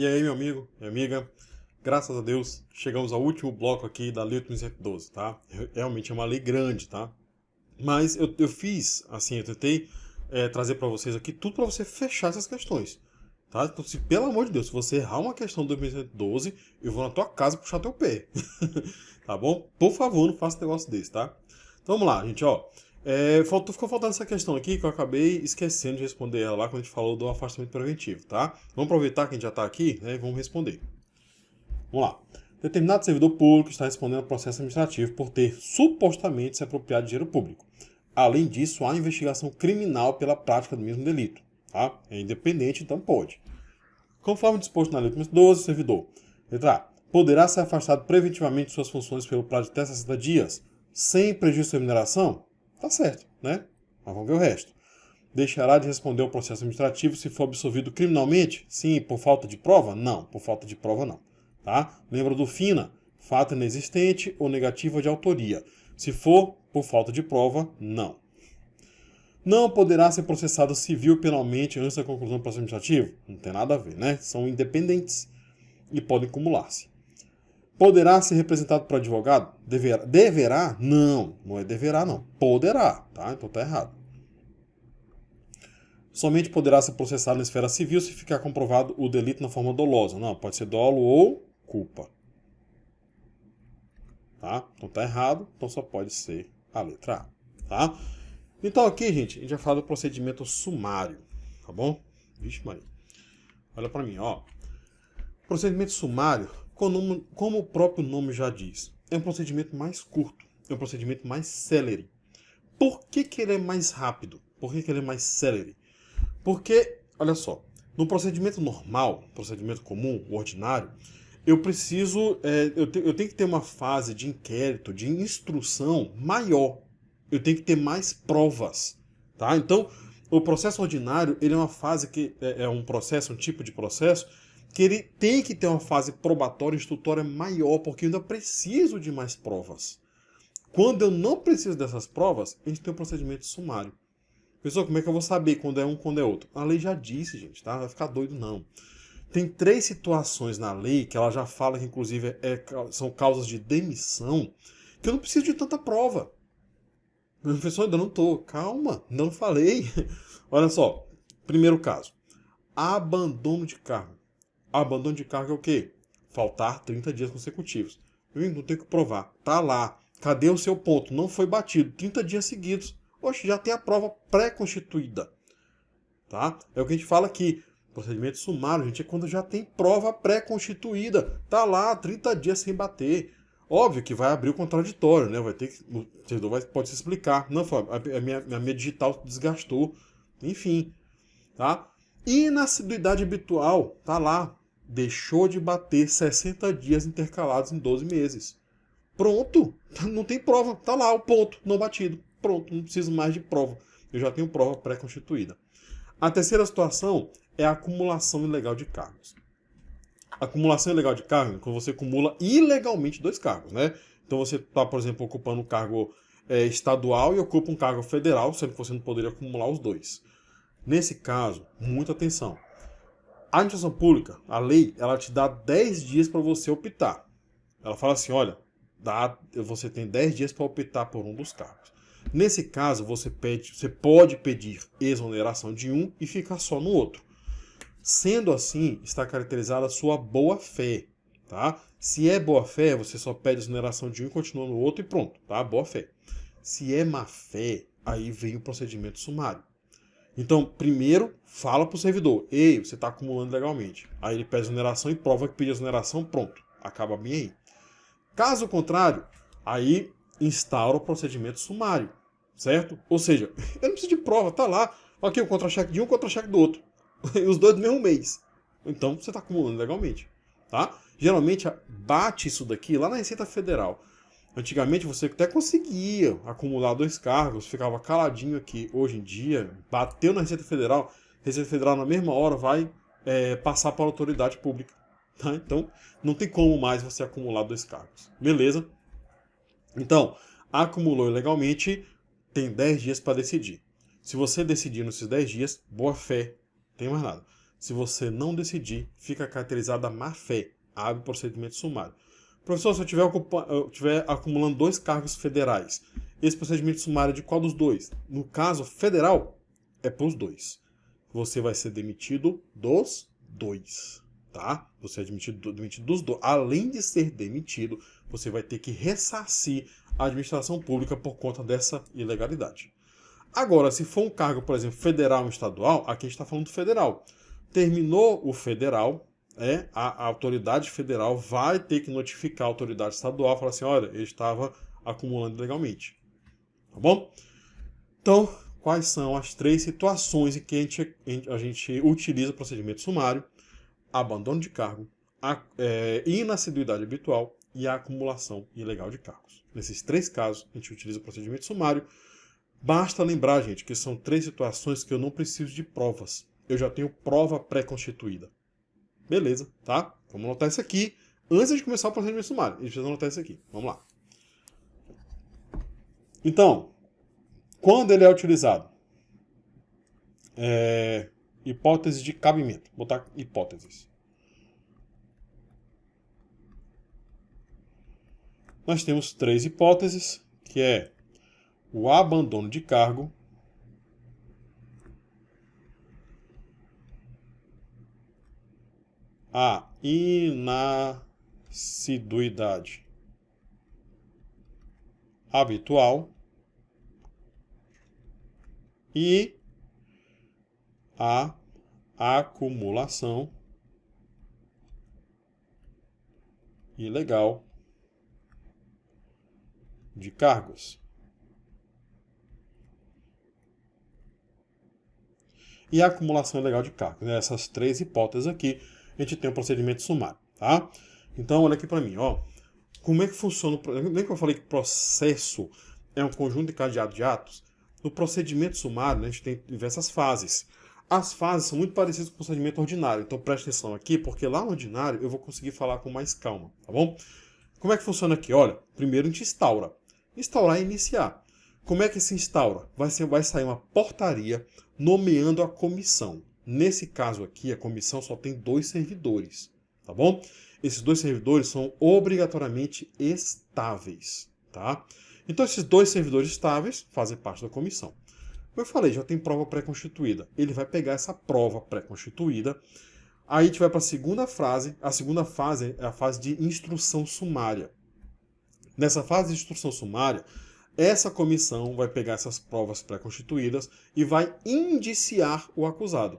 E aí, meu amigo, minha amiga, graças a Deus, chegamos ao último bloco aqui da Lei 8.112, tá? Realmente é uma lei grande, tá? Mas eu fiz, assim, eu tentei trazer para vocês aqui tudo para você fechar essas questões, tá? Então, se, pelo amor de Deus, se você errar uma questão do 8.112, eu vou na tua casa puxar teu pé, tá bom? Por favor, não faça um negócio desse, tá? Então vamos lá, gente, ó. Ficou faltando essa questão aqui que eu acabei esquecendo de responder ela lá quando a gente falou do afastamento preventivo, tá? Vamos aproveitar que a gente já está aqui, né, e vamos responder. Vamos lá. Determinado servidor público está respondendo ao processo administrativo por ter supostamente se apropriado de dinheiro público. Além disso, há investigação criminal pela prática do mesmo delito, tá? É independente, então pode. Conforme disposto na Lei 8.12, o servidor, letra A, poderá ser afastado preventivamente de suas funções pelo prazo de até 60 dias, sem prejuízo de remuneração? Tá certo, né? Mas vamos ver o resto. Deixará de responder ao processo administrativo se for absolvido criminalmente? Sim. Por falta de prova? Não. Por falta de prova, não. Tá? Lembra do FINA? Fato inexistente ou negativa de autoria. Se for por falta de prova, não. Não poderá ser processado civil ou penalmente antes da conclusão do processo administrativo? Não tem nada a ver, né? São independentes e podem acumular-se. Poderá ser representado por advogado? Deverá? Deverá? Não, não é deverá não. Poderá, tá? Então tá errado. Somente poderá ser processado na esfera civil se ficar comprovado o delito na forma dolosa. Não, pode ser dolo ou culpa. Tá? Então tá errado, então só pode ser a letra A. Tá? Então aqui, gente, a gente vai falar do procedimento sumário. Tá bom? Vixe, Maria. Olha pra mim, ó. Procedimento sumário, como o próprio nome já diz, é um procedimento mais curto, é um procedimento mais célere. Por que ele é mais rápido? Por que ele é mais célere? Porque, olha só, no procedimento normal, procedimento comum, o ordinário, eu preciso, eu tenho que ter uma fase de inquérito, de instrução maior. Eu tenho que ter mais provas, tá? Então, o processo ordinário, ele é uma fase que é um processo, um tipo de processo que ele tem que ter uma fase probatória e instrutória maior, porque eu ainda preciso de mais provas. Quando eu não preciso dessas provas, a gente tem um procedimento sumário. Pessoal, como é que eu vou saber quando é um e quando é outro? A lei já disse, gente, tá? Não vai ficar doido, não. Tem 3 situações na lei que ela já fala que, inclusive, são causas de demissão, que eu não preciso de tanta prova. Meu professor, ainda não tô. Calma, não falei. Olha só, primeiro caso. Abandono de cargo. Abandono de cargo é o quê? Faltar 30 dias consecutivos. Eu não tenho que provar. Tá lá. Cadê o seu ponto? Não foi batido. 30 dias seguidos. Oxe, já tem a prova pré-constituída. Tá? É o que a gente fala aqui. Procedimento sumário, gente, é quando já tem prova pré-constituída. Tá lá, 30 dias sem bater. Óbvio que vai abrir o contraditório, né? Vai ter que, o servidor pode se explicar. Não, Fábio, a minha digital desgastou. Enfim, tá? Inassiduidade habitual, tá lá. Deixou de bater 60 dias intercalados em 12 meses. Pronto, não tem prova, tá lá o ponto, não batido. Pronto, não preciso mais de prova. Eu já tenho prova pré-constituída. A terceira situação é a acumulação ilegal de cargos. A acumulação ilegal de cargos é quando você acumula ilegalmente 2 cargos, né? Então você está, por exemplo, ocupando um cargo estadual e ocupa um cargo federal, sendo que você não poderia acumular os 2. Nesse caso, muita atenção. A administração pública, a lei, ela te dá 10 dias para você optar. Ela fala assim, olha, você tem 10 dias para optar por um dos cargos. Nesse caso, você pode pedir exoneração de um e ficar só no outro. Sendo assim, está caracterizada a sua boa-fé, tá? Se é boa-fé, você só pede exoneração de um e continua no outro e pronto, tá? Boa-fé. Se é má-fé, aí vem o procedimento sumário. Então, primeiro, fala para o servidor, ei, você está acumulando legalmente. Aí ele pede exoneração e prova que pediu exoneração, pronto, acaba bem aí. Caso contrário, aí instaura o procedimento sumário, certo? Ou seja, eu não preciso de prova, tá lá. Aqui o contra-cheque de um, contra-cheque do outro. E os 2 do mesmo mês. Então você está acumulando legalmente, tá? Geralmente bate isso daqui lá na Receita Federal. Antigamente você até conseguia acumular 2 cargos, ficava caladinho aqui. Hoje em dia, bateu na Receita Federal na mesma hora vai passar para a autoridade pública. Tá? Então, não tem como mais você acumular 2 cargos. Beleza? Então, acumulou ilegalmente, tem 10 dias para decidir. Se você decidir nesses 10 dias, boa fé, não tem mais nada. Se você não decidir, fica caracterizada a má-fé. Abre procedimento sumário. Professor, se eu estiver acumulando 2 cargos federais, esse procedimento sumário é de qual dos dois? No caso federal, é para os 2. Você vai ser demitido dos 2. Tá? Você é demitido dos 2. Além de ser demitido, você vai ter que ressarcir a administração pública por conta dessa ilegalidade. Agora, se for um cargo, por exemplo, federal ou estadual, aqui a gente está falando do federal. Terminou o federal, a autoridade federal vai ter que notificar a autoridade estadual, falar assim, olha, ele estava acumulando ilegalmente. Tá bom? Então, quais são as 3 situações em que a gente utiliza o procedimento sumário? Abandono de cargo, inassiduidade habitual e a acumulação ilegal de cargos. Nesses 3 casos, a gente utiliza o procedimento sumário. Basta lembrar, gente, que são 3 situações que eu não preciso de provas. Eu já tenho prova pré-constituída. Beleza, tá? Vamos anotar isso aqui. Antes de começar o procedimento sumário, a gente precisa anotar isso aqui. Vamos lá. Então, quando ele é utilizado? Hipótese de cabimento. Vou botar hipóteses. Nós temos 3 hipóteses, que é o abandono de cargo, a inassiduidade habitual e a acumulação ilegal de cargos. E a acumulação ilegal de cargos. Essas 3 hipóteses aqui, a gente tem um procedimento sumário, tá? Então, olha aqui para mim, ó. Como é que funciona? Lembra que eu falei que processo é um conjunto de cadeado de atos? No procedimento sumário, né, a gente tem diversas fases. As fases são muito parecidas com o procedimento ordinário, então preste atenção aqui, porque lá no ordinário eu vou conseguir falar com mais calma, tá bom? Como é que funciona aqui? Olha, primeiro a gente instaura. Instaurar é iniciar. Como é que se instaura? Vai sair uma portaria nomeando a comissão. Nesse caso aqui, a comissão só tem 2 servidores, tá bom? Esses 2 servidores são obrigatoriamente estáveis, tá? Então, esses 2 servidores estáveis fazem parte da comissão. Como eu falei, já tem prova pré-constituída. Ele vai pegar essa prova pré-constituída. Aí a gente vai para a segunda fase. A segunda fase é a fase de instrução sumária. Nessa fase de instrução sumária, essa comissão vai pegar essas provas pré-constituídas e vai indiciar o acusado.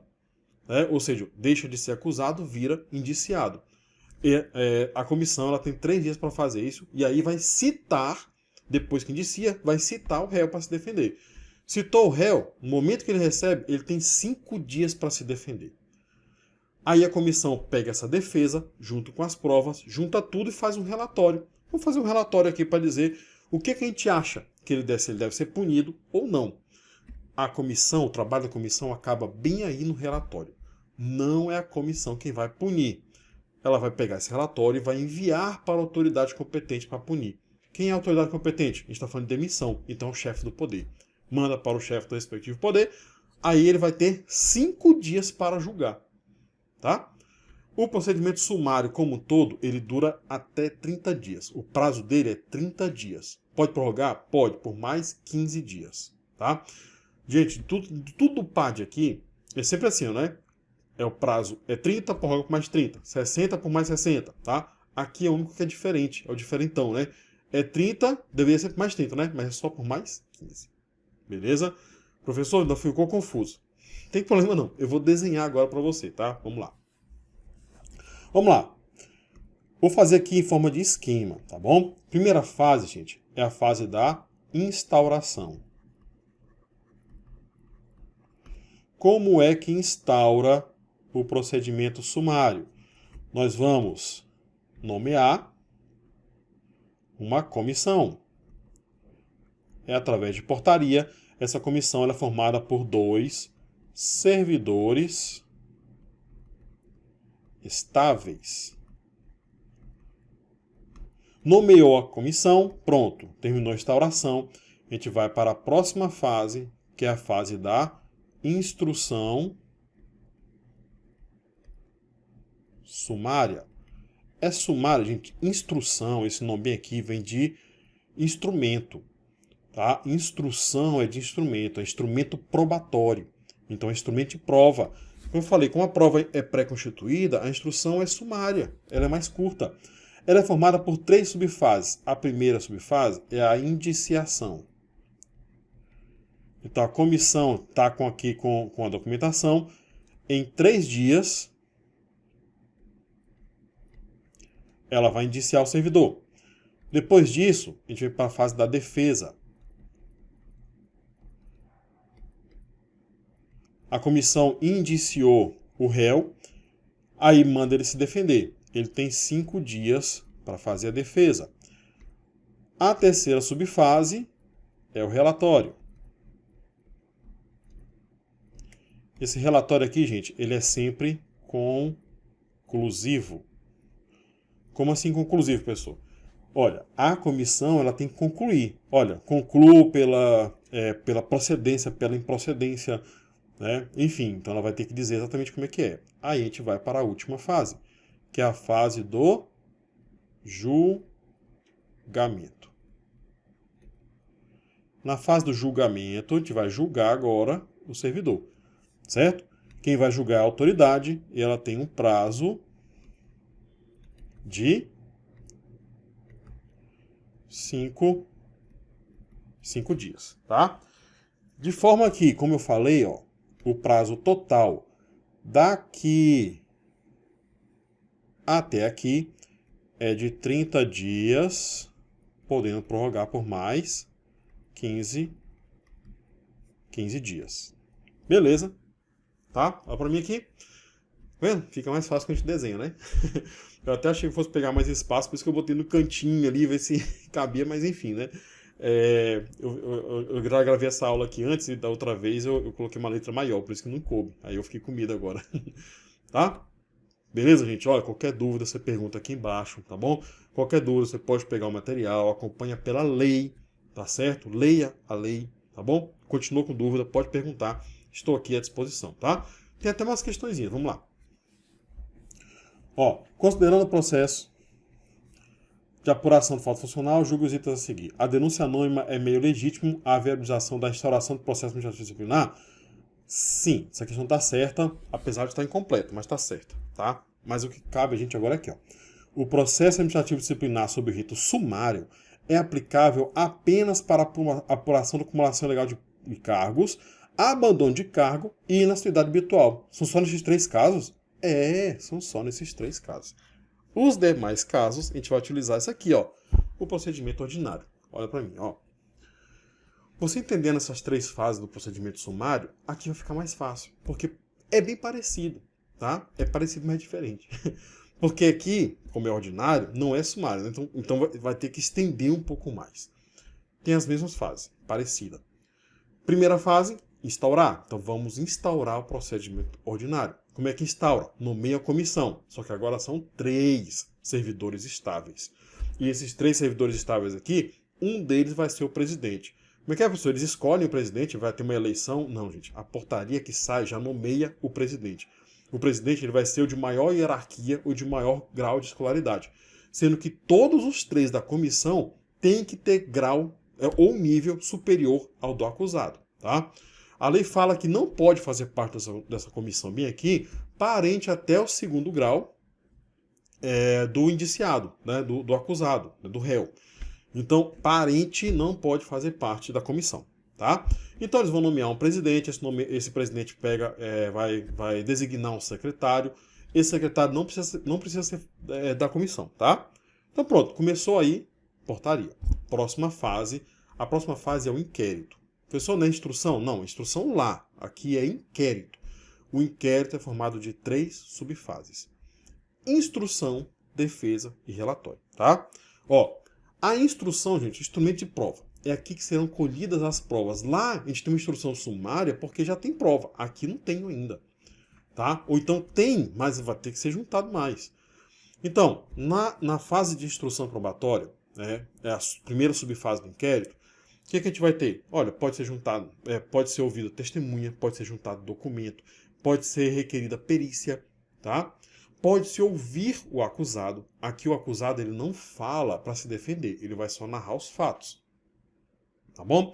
Ou seja, deixa de ser acusado, vira indiciado. A comissão ela tem 3 dias para fazer isso, e aí vai citar, depois que indicia, vai citar o réu para se defender. Citou o réu, no momento que ele recebe, ele tem 5 dias para se defender. Aí a comissão pega essa defesa, junto com as provas, junta tudo e faz um relatório. Vou fazer um relatório aqui para dizer o que a gente acha que ele deve ser punido ou não. A comissão, o trabalho da comissão acaba bem aí no relatório. Não é a comissão quem vai punir. Ela vai pegar esse relatório e vai enviar para a autoridade competente para punir. Quem é a autoridade competente? A gente está falando de demissão, então é o chefe do poder. Manda para o chefe do respectivo poder, aí ele vai ter 5 dias para julgar. Tá? O procedimento sumário como um todo, ele dura até 30 dias. O prazo dele é 30 dias. Pode prorrogar? Pode, por mais 15 dias. Tá? Gente, tudo do PAD aqui é sempre assim, né? O prazo é 30, prorroga por mais 30. 60 por mais 60, tá? Aqui é o único que é diferente, é o diferentão, né? É 30, deveria ser por mais 30, né? Mas é só por mais 15. Beleza? Professor, ainda ficou confuso. Não tem problema não, eu vou desenhar agora para você, tá? Vamos lá. Vamos lá. Vou fazer aqui em forma de esquema, tá bom? Primeira fase, gente, é a fase da instauração. Como é que instaura o procedimento sumário? Nós vamos nomear uma comissão. É através de portaria. Essa comissão ela é formada por 2 servidores estáveis. Nomeou a comissão, pronto, terminou a instauração. A gente vai para a próxima fase, que é a fase da instrução sumária. É sumária, gente. Instrução, esse nome bem aqui vem de instrumento. Tá? Instrução é de instrumento, é instrumento probatório. Então, é instrumento de prova. Como eu falei, como a prova é pré-constituída, a instrução é sumária, ela é mais curta. Ela é formada por 3 subfases. A primeira subfase é a indiciação. Então, a comissão está aqui com a documentação. Em 3 dias, ela vai indiciar o servidor. Depois disso, a gente vai para a fase da defesa. A comissão indiciou o réu, aí manda ele se defender. Ele tem 5 dias para fazer a defesa. A terceira subfase é o relatório. Esse relatório aqui, gente, ele é sempre conclusivo. Como assim conclusivo, pessoal? Olha, a comissão ela tem que concluir. Olha, concluo pela procedência, pela improcedência, né? Enfim, então ela vai ter que dizer exatamente como é que é. Aí a gente vai para a última fase, que é a fase do julgamento. Na fase do julgamento, a gente vai julgar agora o servidor, certo? Quem vai julgar é a autoridade e ela tem um prazo de 5 dias, tá? De forma que, como eu falei, ó, o prazo total daqui até aqui é de 30 dias, podendo prorrogar por mais 15 dias. Beleza? Tá? Olha para mim aqui. Tá vendo? Fica mais fácil quando a gente desenha, né? Eu até achei que fosse pegar mais espaço, por isso que eu botei no cantinho ali, ver se cabia, mas enfim, né? Eu já gravei essa aula aqui antes e da outra vez eu coloquei uma letra maior, por isso que não coube. Aí eu fiquei com medo agora. Tá? Beleza, gente? Olha, qualquer dúvida você pergunta aqui embaixo, tá bom? Qualquer dúvida você pode pegar o material, acompanha pela lei, tá certo? Leia a lei, tá bom? Continua com dúvida, pode perguntar. Estou aqui à disposição, tá? Tem até umas questõezinhas, vamos lá. Ó, considerando o processo de apuração de falta funcional, julgue os itens a seguir. A denúncia anônima é meio legítimo à viabilização da instauração do processo administrativo disciplinar? Sim, essa questão está certa, apesar de estar incompleta, mas está certa, tá? Mas o que cabe a gente agora é aqui, ó. O processo administrativo disciplinar sob o rito sumário é aplicável apenas para a apuração da acumulação ilegal de cargos, abandono de cargo e inatividade habitual. São só nesses 3 casos? São só nesses 3 casos. Os demais casos, a gente vai utilizar isso aqui, ó, o procedimento ordinário. Olha para mim, ó. Você entendendo essas 3 fases do procedimento sumário, aqui vai ficar mais fácil, porque é bem parecido, tá? É parecido, mas é diferente. Porque aqui, como é ordinário, não é sumário, né? Então vai ter que estender um pouco mais. Tem as mesmas fases, parecida. Primeira fase, instaurar. Então vamos instaurar o procedimento ordinário. Como é que instaura? Nomeia a comissão. Só que agora são 3 servidores estáveis. E esses 3 servidores estáveis aqui, um deles vai ser o presidente. Como é que é, professor? Eles escolhem o presidente, vai ter uma eleição? Não, gente. A portaria que sai já nomeia o presidente. O presidente ele vai ser o de maior hierarquia ou de maior grau de escolaridade. Sendo que todos os 3 da comissão têm que ter grau ou nível superior ao do acusado, tá? A lei fala que não pode fazer parte dessa comissão bem aqui parente até o 2º grau do indiciado, né, do acusado, né, do réu. Então, parente não pode fazer parte da comissão, tá? Então, eles vão nomear um presidente, esse presidente vai designar um secretário, esse secretário não precisa ser da comissão, tá? Então, pronto, começou aí, portaria. A próxima fase é o inquérito. Professor, não é instrução? Não, instrução lá. Aqui é inquérito. O inquérito é formado de 3 subfases. Instrução, defesa e relatório, tá? Ó, a instrução, gente, instrumento de prova. É aqui que serão colhidas as provas. Lá a gente tem uma instrução sumária porque já tem prova. Aqui não tem ainda, tá? Ou então tem, mas vai ter que ser juntado mais. Então, na fase de instrução probatória, né, é a primeira subfase do inquérito, o que a gente vai ter? Olha, pode ser juntado, pode ser ouvido testemunha, pode ser juntado documento, pode ser requerida perícia, tá? pode-se ouvir o acusado. Aqui o acusado ele não fala para se defender, ele vai só narrar os fatos. Tá bom?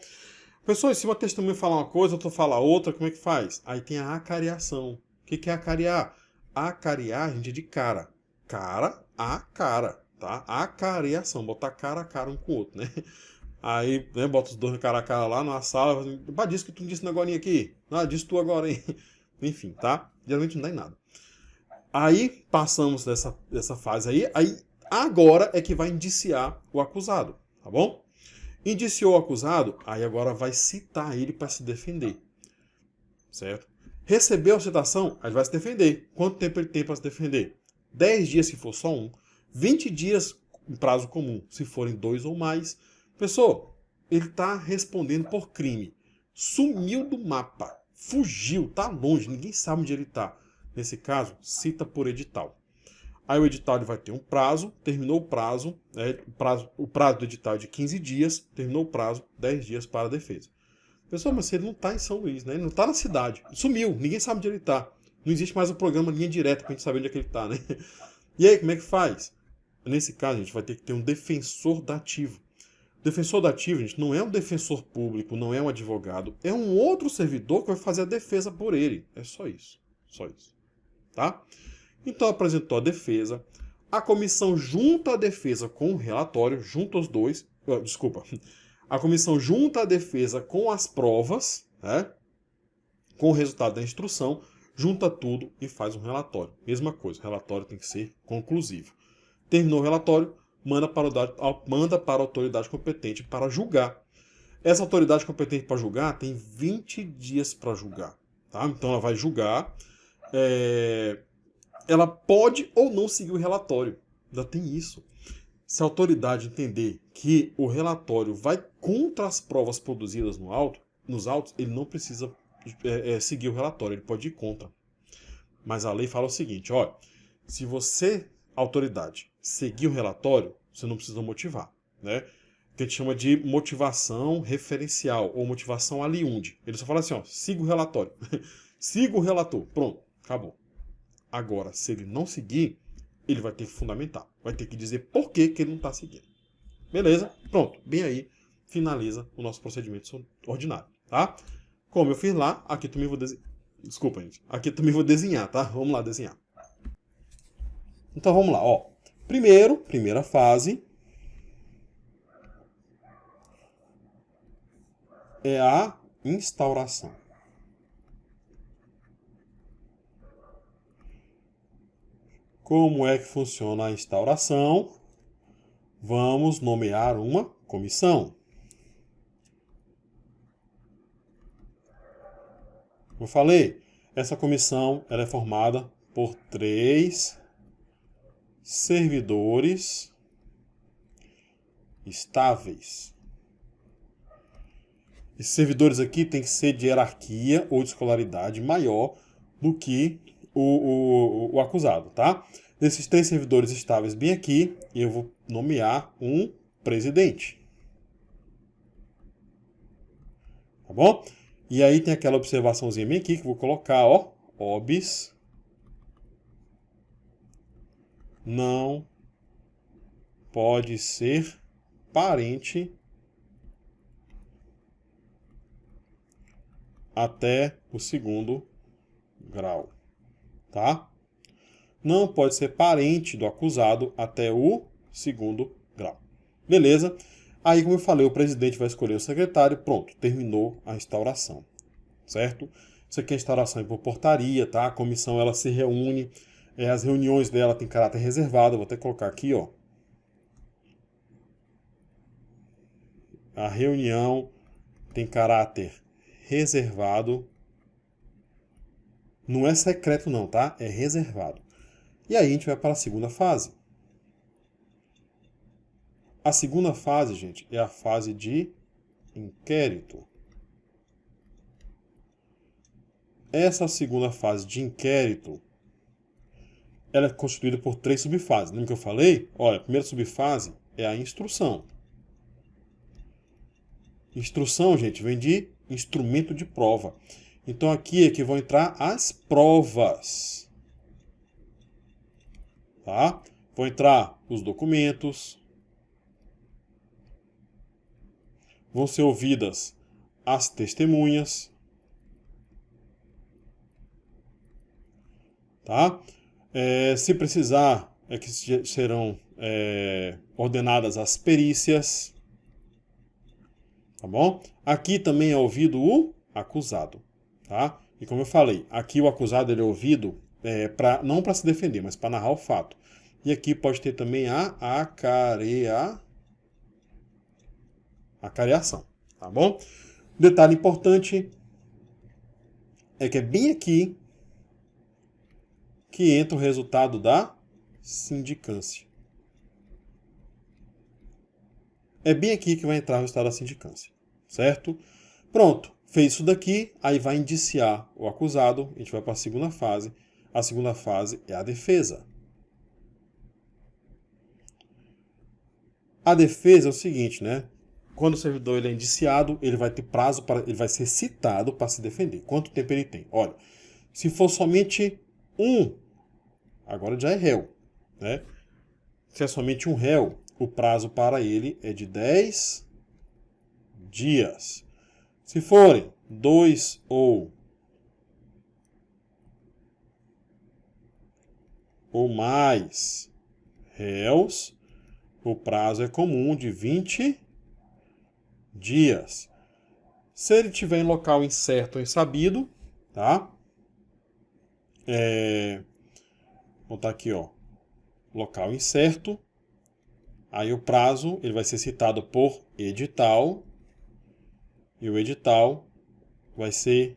Pessoal, se uma testemunha falar uma coisa, outra falar outra, como é que faz? Aí tem a acariação. O que é acariar? Acariar, gente, é de cara. Cara a cara, tá? Acariação, botar cara a cara um com o outro, né? Aí, né, bota os dois cara a cara lá na sala, diz que tu disse um negocinho aqui. Ah, disse tu agora, hein? Enfim, tá? Geralmente não dá em nada. Aí, passamos dessa fase aí agora é que vai indiciar o acusado, tá bom? Indiciou o acusado, aí agora vai citar ele para se defender, certo? Recebeu a citação, aí vai se defender. Quanto tempo ele tem para se defender? 10 dias se for só um, 20 dias em prazo comum, se forem 2 ou mais. Pessoal, ele está respondendo por crime. Sumiu do mapa, fugiu, está longe, ninguém sabe onde ele está. Nesse caso, cita por edital. Aí o edital ele vai ter um prazo, terminou o prazo, né, o prazo do edital é de 15 dias, terminou o prazo, 10 dias para a defesa. Pessoal, mas ele não está em São Luís, né? Ele não está na cidade, sumiu, ninguém sabe onde ele está. Não existe mais o programa linha direta para a gente saber onde é que ele está, né? E aí, como é que faz? Nesse caso, a gente vai ter que ter um defensor dativo. Defensor dativo, gente, não é um defensor público, não é um advogado, é um outro servidor que vai fazer a defesa por ele. É só isso, só isso. Tá? Então apresentou a defesa, a comissão junta a defesa com o relatório, junta os dois, a comissão junta a defesa com as provas, né, com o resultado da instrução, junta tudo e faz um relatório. Mesma coisa, o relatório tem que ser conclusivo. Terminou o relatório, manda para a autoridade competente para julgar. Essa autoridade competente para julgar tem 20 dias para julgar. Tá? Então ela vai julgar. Ela pode ou não seguir o relatório. Ainda tem isso. Se a autoridade entender que o relatório vai contra as provas produzidas nos autos, ele não precisa seguir o relatório, ele pode ir contra. Mas a lei fala o seguinte, olha, se você, autoridade, seguir o relatório, você não precisa motivar, né? Que a gente chama de motivação referencial ou motivação aliunde. Ele só fala assim, ó, siga o relatório. Siga o relator. Pronto, acabou. Agora, se ele não seguir, ele vai ter que fundamentar. Vai ter que dizer por que ele não está seguindo. Beleza? Pronto. Bem aí, finaliza o nosso procedimento ordinário, tá? Como eu fiz lá, aqui também vou desenhar. Desculpa, gente. Aqui também vou desenhar, tá? Vamos lá desenhar. Então, vamos lá, ó. Primeira fase é a instauração. Como é que funciona a instauração? Vamos nomear uma comissão. Como eu falei, essa comissão ela é formada por 3 servidores estáveis. Esses servidores aqui têm que ser de hierarquia ou de escolaridade maior do que o acusado, tá? Desses 3 servidores estáveis bem aqui, eu vou nomear um presidente. Tá bom? E aí tem aquela observaçãozinha bem aqui que eu vou colocar, ó, OBS não pode ser parente até o 2º grau, tá? Não pode ser parente do acusado até o 2º grau. Beleza? Aí, como eu falei, o presidente vai escolher o secretário, pronto, terminou a instauração, certo? Isso aqui é instauração por portaria, tá? A comissão, ela se reúne, as reuniões dela têm caráter reservado, vou até colocar aqui, ó. A reunião tem caráter reservado, não é secreto não, tá? É reservado. E aí a gente vai para a segunda fase. A segunda fase, gente, é a fase de inquérito. Essa segunda fase de inquérito, ela é constituída por 3 subfases. Lembra que eu falei? Olha, a primeira subfase é a instrução. Instrução, gente, vem de instrumento de prova. Então aqui é que vão entrar as provas. tá? Vão entrar os documentos, vão ser ouvidas as testemunhas, tá? Se precisar, que serão ordenadas as perícias, tá bom? Aqui também é ouvido o acusado, tá? E como eu falei, aqui o acusado ele é ouvido não para se defender, mas para narrar o fato. E aqui pode ter também a acareação, tá bom? Detalhe importante é que é bem aqui que entra o resultado da sindicância. É bem aqui que vai entrar o resultado da sindicância, certo? Pronto, fez isso daqui, aí vai indiciar o acusado, a gente vai para a segunda fase. A segunda fase é a defesa. A defesa é o seguinte, né? Quando o servidor ele é indiciado, ele vai ter prazo ele vai ser citado para se defender. Quanto tempo ele tem? Olha, se for somente agora já é réu, né? Se é somente um réu, o prazo para ele é de 10 dias. Se forem 2 ou mais réus, o prazo é comum de 20 dias. Se ele estiver em local incerto ou insabido, tá? Vou botar aqui, ó, local incerto. Aí o prazo ele vai ser citado por edital. E o edital vai ser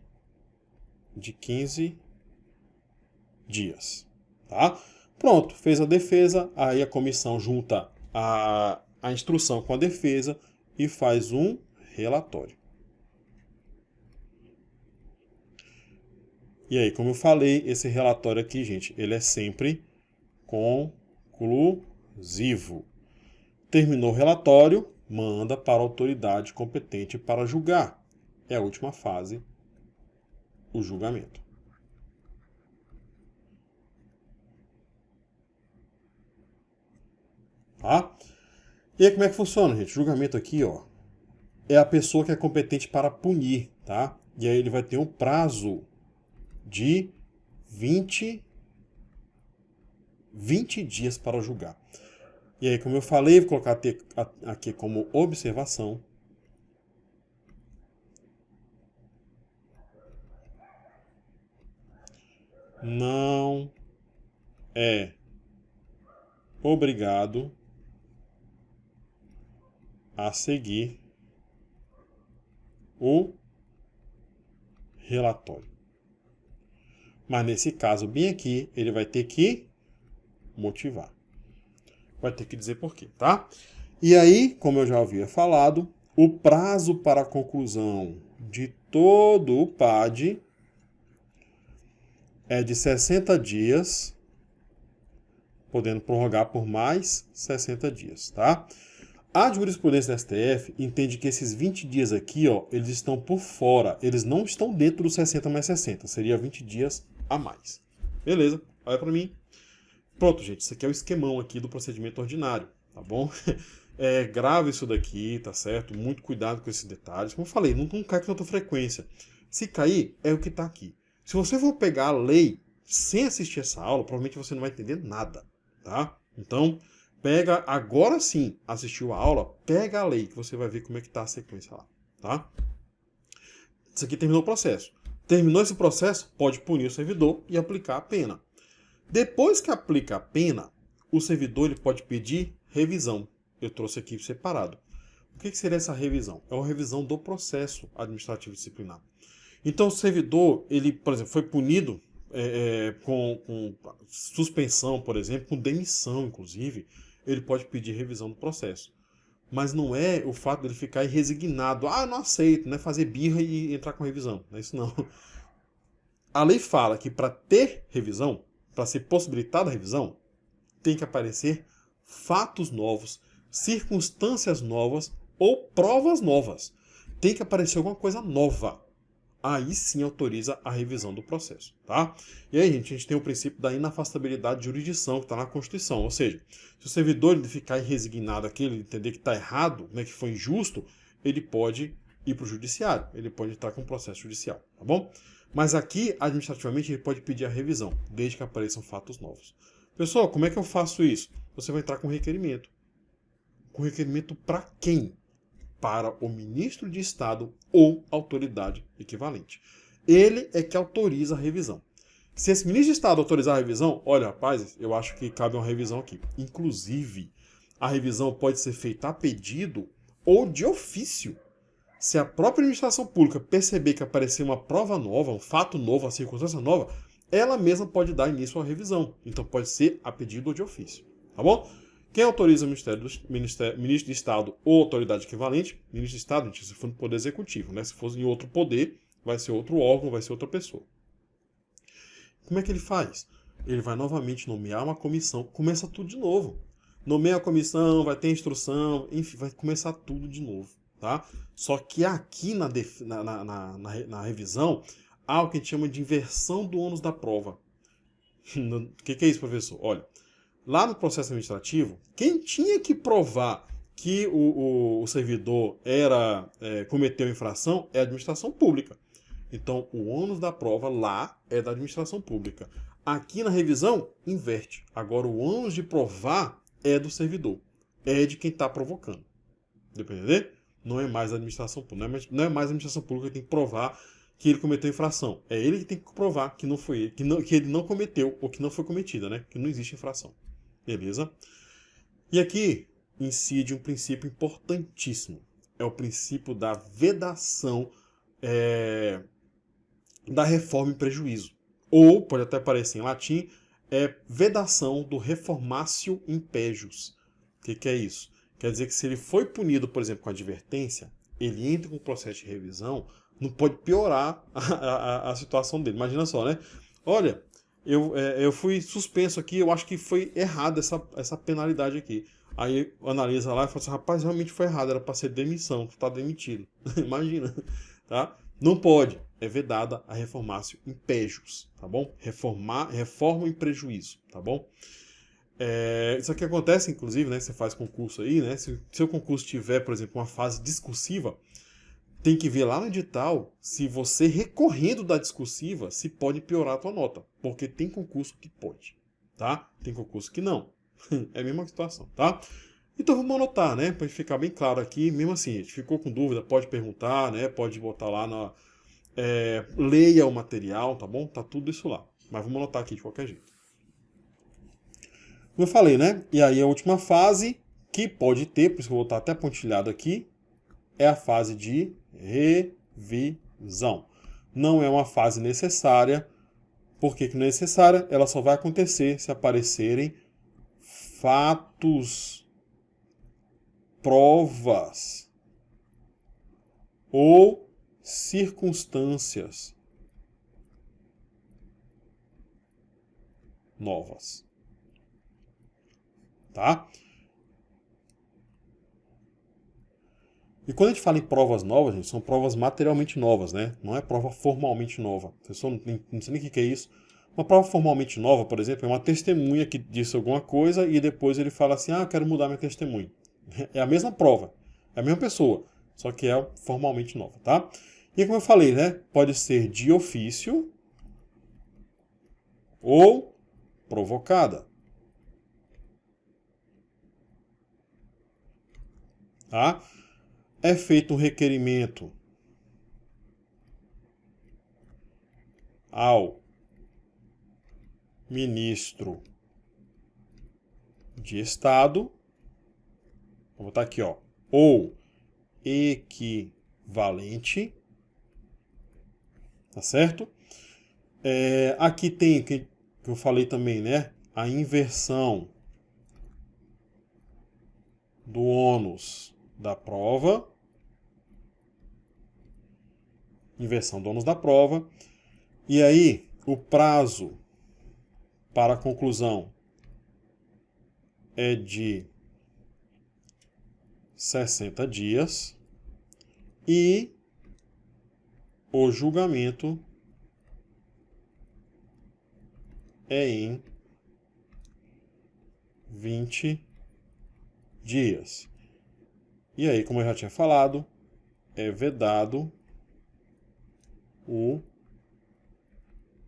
de 15 dias. Tá? Pronto, fez a defesa. Aí a comissão junta a instrução com a defesa e faz um relatório. E aí, como eu falei, esse relatório aqui, gente, ele é sempre conclusivo. Terminou o relatório, manda para a autoridade competente para julgar. É a última fase, o julgamento. Tá? E aí como é que funciona, gente? O julgamento aqui, ó, é a pessoa que é competente para punir, tá? E aí ele vai ter um prazo de 20 dias para julgar. E aí, como eu falei, vou colocar aqui como observação. Não é obrigado a seguir o relatório. Mas nesse caso bem aqui, ele vai ter que motivar. Vai ter que dizer por quê, tá? E aí, como eu já havia falado, o prazo para a conclusão de todo o PAD é de 60 dias, podendo prorrogar por mais 60 dias, tá? A jurisprudência da STF entende que esses 20 dias aqui, ó, eles estão por fora, eles não estão dentro dos 60 mais 60, seria 20 dias a mais. Beleza, olha para mim. Pronto, gente, isso aqui é o esquemão aqui do procedimento ordinário, tá bom? Grave isso daqui, tá certo? Muito cuidado com esses detalhes. Como eu falei, não cai com tanta frequência. Se cair, é o que tá aqui. Se você for pegar a lei sem assistir essa aula, provavelmente você não vai entender nada, tá? Então, pega, agora sim, assistiu a aula, pega a lei, que você vai ver como é que tá a sequência lá, tá? Isso aqui terminou o processo. Terminou esse processo, pode punir o servidor e aplicar a pena. Depois que aplica a pena, o servidor ele pode pedir revisão. Eu trouxe aqui separado. O que seria essa revisão? É uma revisão do processo administrativo disciplinar. Então, o servidor, ele, por exemplo, foi punido com suspensão, por exemplo, com demissão, inclusive, ele pode pedir revisão do processo. Mas não é o fato dele ficar resignado. Ah, não aceito, né? Fazer birra e entrar com revisão. Não é isso não. A lei fala que para ter revisão, para ser possibilitada a revisão, tem que aparecer fatos novos, circunstâncias novas ou provas novas. Tem que aparecer alguma coisa nova. aí sim autoriza a revisão do processo, tá? E aí, gente, a gente tem o princípio da inafastabilidade de jurisdição que está na Constituição, ou seja, se o servidor ele ficar resignado aqui, ele entender que está errado, né, que foi injusto, ele pode ir para o judiciário, ele pode entrar com um processo judicial, tá bom? Mas aqui, administrativamente, ele pode pedir a revisão, desde que apareçam fatos novos. Pessoal, como é que eu faço isso? Você vai entrar com requerimento. Com requerimento para quem? Para o ministro de Estado ou autoridade equivalente. Ele é que autoriza a revisão. Se esse ministro de Estado autorizar a revisão, olha, rapazes, eu acho que cabe uma revisão aqui. Inclusive, a revisão pode ser feita a pedido ou de ofício. Se a própria administração pública perceber que apareceu uma prova nova, um fato novo, uma circunstância nova, ela mesma pode dar início à revisão. Então pode ser a pedido ou de ofício. Tá bom? Quem autoriza o ministro de Estado ou autoridade equivalente? Ministro de Estado, gente, se for no Poder Executivo, né? Se for em outro poder, vai ser outro órgão, vai ser outra pessoa. Como é que ele faz? Ele vai novamente nomear uma comissão, começa tudo de novo. Nomeia a comissão, vai ter instrução, enfim, vai começar tudo de novo. Tá? Só que aqui na revisão, há o que a gente chama de inversão do ônus da prova. O que é isso, professor? Olha, lá no processo administrativo, quem tinha que provar que o servidor cometeu infração é a administração pública. Então, o ônus da prova lá é da administração pública. Aqui na revisão, inverte. Agora, o ônus de provar é do servidor. É de quem está provocando. Deu para entender? Não é mais a administração pública. Não é mais a administração pública que tem que provar que ele cometeu infração. É ele que tem que provar que não foi ele, que ele não cometeu ou que não foi cometida, né? Que não existe infração. Beleza? E aqui incide um princípio importantíssimo. É o princípio da vedação da reforma em prejuízo. Ou, pode até aparecer em latim, vedação do reformatio impejus. O que é isso? Quer dizer que se ele foi punido, por exemplo, com advertência, ele entra com o processo de revisão, não pode piorar a situação dele. Imagina só, né? Olha, eu fui suspenso aqui, eu acho que foi errada essa penalidade aqui. Aí analisa lá e fala assim, rapaz, realmente foi errado, era para ser demissão, tu tá demitido. Imagina, tá? Não pode, é vedada a reformatio impejus, tá bom? Reforma em prejuízo, tá bom? Isso aqui acontece, inclusive, né? Você faz concurso aí, né? Se o seu concurso tiver, por exemplo, uma fase discursiva, tem que ver lá no edital se você recorrendo da discursiva, se pode piorar a tua nota. Porque tem concurso que pode, tá? Tem concurso que não. É a mesma situação, tá? Então vamos anotar, né? Para ficar bem claro aqui, mesmo assim, a gente ficou com dúvida, pode perguntar, né? Pode botar lá na... leia o material, tá bom? Tá tudo isso lá. Mas vamos anotar aqui de qualquer jeito. Como eu falei, né? E aí a última fase que pode ter, por isso que eu vou botar até pontilhado aqui, é a fase de revisão. Não é uma fase necessária. Por que não é necessária? Ela só vai acontecer se aparecerem fatos, provas ou circunstâncias novas. Tá? E quando a gente fala em provas novas, gente, são provas materialmente novas, né? Não é prova formalmente nova. Você não sei nem o que é isso. Uma prova formalmente nova, por exemplo, é uma testemunha que disse alguma coisa e depois ele fala assim, eu quero mudar minha testemunha. É a mesma prova, é a mesma pessoa, só que é formalmente nova, tá? E como eu falei, né? Pode ser de ofício ou provocada. Tá? É feito um requerimento ao ministro de Estado, vou botar aqui, ó, ou equivalente, tá certo? Aqui tem, que eu falei também, né, a inversão do ônus da prova, e aí o prazo para a conclusão é de 60 dias e o julgamento é em 20 dias. E aí, como eu já tinha falado, é vedado o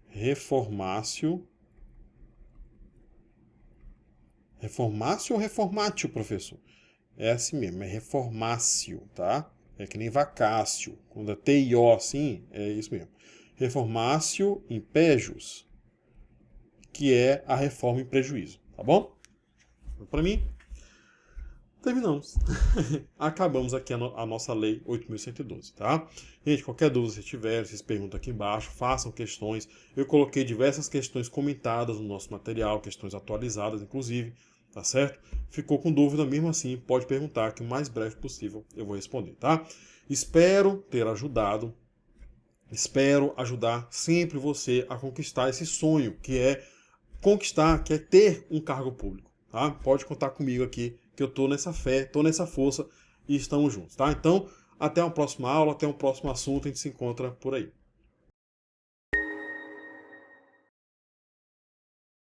reformácio. Reformácio ou reformácio, professor? É assim mesmo, é reformácio, tá? É que nem vacácio. Quando é T-I-O assim, é isso mesmo. Reformácio impejus, que é a reforma em prejuízo, tá bom? Para mim, terminamos. Acabamos aqui a nossa lei 8.112, tá? Gente, qualquer dúvida que tiver, vocês perguntam aqui embaixo, façam questões. Eu coloquei diversas questões comentadas no nosso material, questões atualizadas, inclusive, tá certo? Ficou com dúvida mesmo assim, pode perguntar que o mais breve possível eu vou responder, tá? Espero ter ajudado, espero ajudar sempre você a conquistar esse sonho, que é conquistar, que é ter um cargo público, tá? Pode contar comigo aqui, que eu tô nessa fé, tô nessa força e estamos juntos, tá? Então, até uma próxima aula, até um próximo assunto, a gente se encontra por aí.